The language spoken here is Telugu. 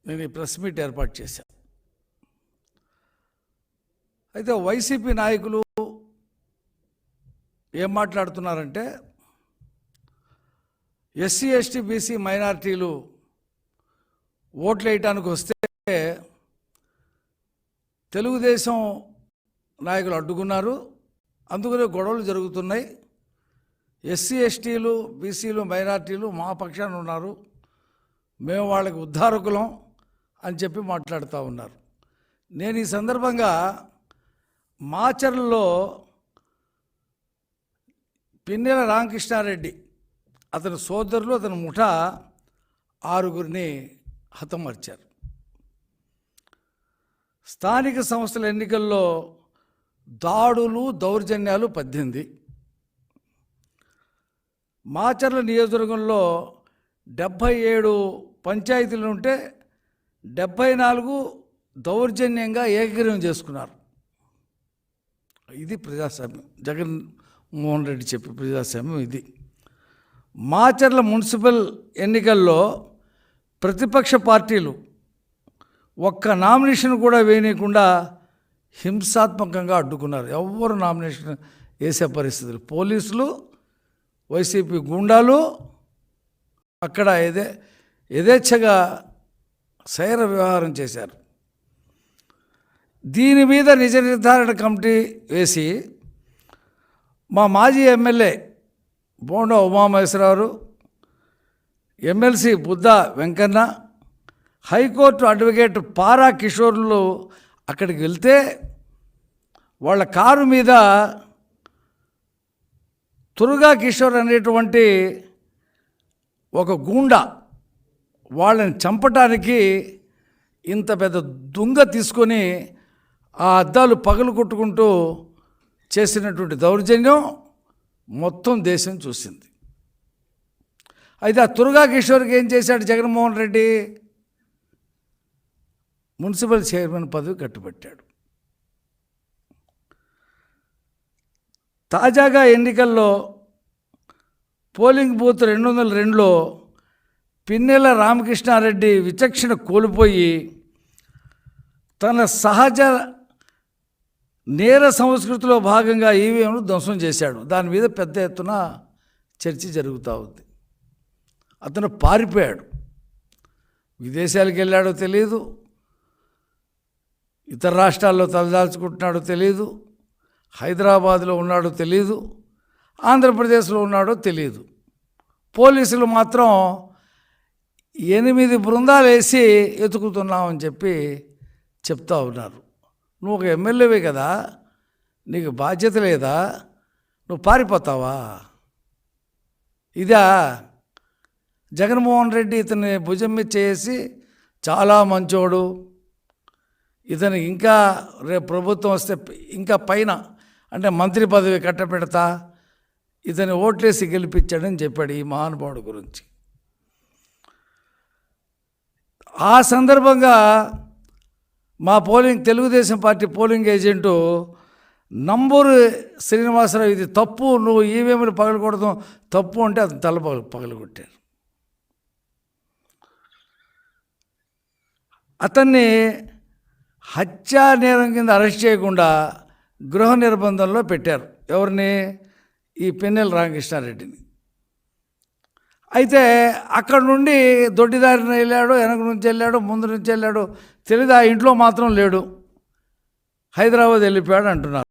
నేను ఈ ప్రెస్ మీట్ ఏర్పాటు చేశాను. అయితే వైసీపీ నాయకులు ఏం మాట్లాడుతున్నారంటే, ఎస్సీ ఎస్టీ బీసీ మైనారిటీలు ఓట్లు వేయటానికి వస్తే తెలుగుదేశం నాయకులు అడ్డుకున్నారు, అందుకనే గొడవలు జరుగుతున్నాయి. ఎస్సీ ఎస్టీలు బీసీలు మైనారిటీలు మా పక్షాన ఉన్నారు, మేము వాళ్ళకి ఉద్ధారకులం అని చెప్పి మాట్లాడుతూ ఉన్నారు. నేను ఈ సందర్భంగా మాచర్లలో పిన్నెల రామకృష్ణారెడ్డి అతని సోదరులు అతని ముఠా 6గురిని హతమార్చారు. స్థానిక సంస్థల ఎన్నికల్లో దాడులు దౌర్జన్యాలు 18. మాచర్ల నియోజకవర్గంలో 77 పంచాయతీలు ఉంటే 74 దౌర్జన్యంగా ఏకగ్రీవం చేసుకున్నారు. ఇది ప్రజాస్వామ్యం. జగన్మోహన్ రెడ్డి చెప్పే ప్రజాస్వామ్యం ఇది. మాచర్ల మున్సిపల్ ఎన్నికల్లో ప్రతిపక్ష పార్టీలు ఒక్క నామినేషన్ కూడా వేయనీయకుండా హింసాత్మకంగా అడ్డుకున్నారు. ఎవరు నామినేషన్ వేసే పరిస్థితులు. పోలీసులు, వైసీపీ గూండాలు అక్కడ యథేచ్ఛగా సైర వ్యవహారం చేశారు. దీని మీద నిజ నిర్ధారణ కమిటీ వేసి మా మాజీ MLA Bonda Umamaheswararao, MLC Buddha Venkanna, high court advocate Para కిషోర్లు అక్కడికి వెళ్తే వాళ్ళ కారు మీద తురుగా కిషోర్ అనేటువంటి ఒక గూండా వాళ్ళని చంపటానికి ఇంత పెద్ద దుంగ తీసుకొని ఆ అద్దాలు పగలు కొట్టుకుంటూ చేసినటువంటి దౌర్జన్యం మొత్తం దేశం చూసింది. అయితే ఆ తురుగా కిషోర్కి ఏం చేశాడు జగన్మోహన్ రెడ్డి? మున్సిపల్ చైర్మన్ పదవి కట్టుబట్టాడు. తాజాగా ఎన్నికల్లో పోలింగ్ బూత్ 202లో పిన్నెల రామకృష్ణారెడ్డి విచక్షణ కోల్పోయి తన సహజ నేర సంస్కృతిలో భాగంగా ఈవీఎంలు ధ్వంసం చేశాడు. దాని మీద పెద్ద ఎత్తున చర్చ జరుగుతూ ఉంది. అతను పారిపోయాడు. విదేశాలకు వెళ్ళాడో తెలియదు, ఇతర రాష్ట్రాల్లో తలదాల్చుకుంటున్నాడో తెలియదు, హైదరాబాద్లో ఉన్నాడో తెలియదు, ఆంధ్రప్రదేశ్లో ఉన్నాడో తెలియదు. పోలీసులు మాత్రం 8 బృందాలు వేసి ఎతుకుతున్నామని చెప్పి చెప్తా ఉన్నారు. నువ్వు ఒక ఎమ్మెల్యేవే కదా, నీకు బాధ్యత లేదా? నువ్వు పారిపోతావా? ఇదా జగన్మోహన్ రెడ్డి ఇతన్ని భుజం మీద చేసి చాలా మంచోడు, ఇతను ఇంకా రేపు ప్రభుత్వం వస్తే ఇంకా పైన అంటే మంత్రి పదవి కట్టపెడతా, ఇతని ఓట్లేసి గెలిపించాడని చెప్పాడు ఈ మహానుభావుడు గురించి. ఆ సందర్భంగా మా Telugu Desam party polling agent Namburu Srinivasa Rao, ఇది తప్పు, నువ్వు ఈవీఎంలు పగలకూడదు తప్పు అంటే అతను తల పగలగొట్టారు. అతన్ని హత్యా నేరం కింద అరెస్ట్ చేయకుండా గృహ నిర్బంధంలో పెట్టారు. ఎవరిని? ఈ పిన్నెల రామకృష్ణారెడ్డిని. అయితే అక్కడ నుండి దొడ్డిదారిన వెళ్ళాడు, వెనక నుంచి వెళ్ళాడు, ముందు నుంచి వెళ్ళాడు తెలియదు. ఆ ఇంట్లో మాత్రం లేడు, హైదరాబాద్ వెళ్ళిపోయాడు అంటున్నారు.